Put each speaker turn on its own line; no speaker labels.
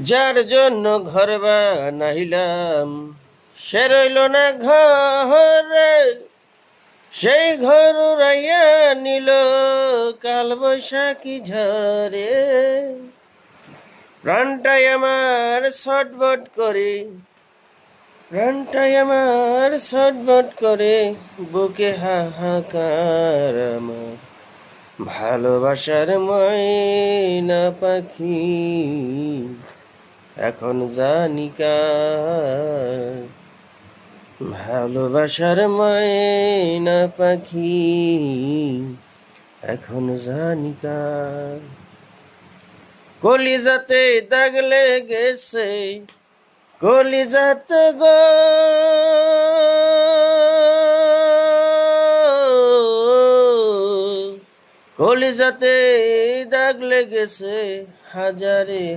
যার জন্য ঘর বানাইলাম সে রইল না ঘরে, সেই ঘর উড়াইয়া নিল কাল বৈশাখী ঝরে। প্রাণটাই আমার ছটফট করে, প্রাণটাই আমার ছটফট করে, বুকে হাহাকার আমার ভালোবাসার ময়না পাখি এখন জানি কার। ভালোবাসার ময়না পাখি এখন জানি কার। কলিজাতে দাগ লেগেছে, কলিজাতে গো, কলিজাতে দাগ লেগেছে হাজারে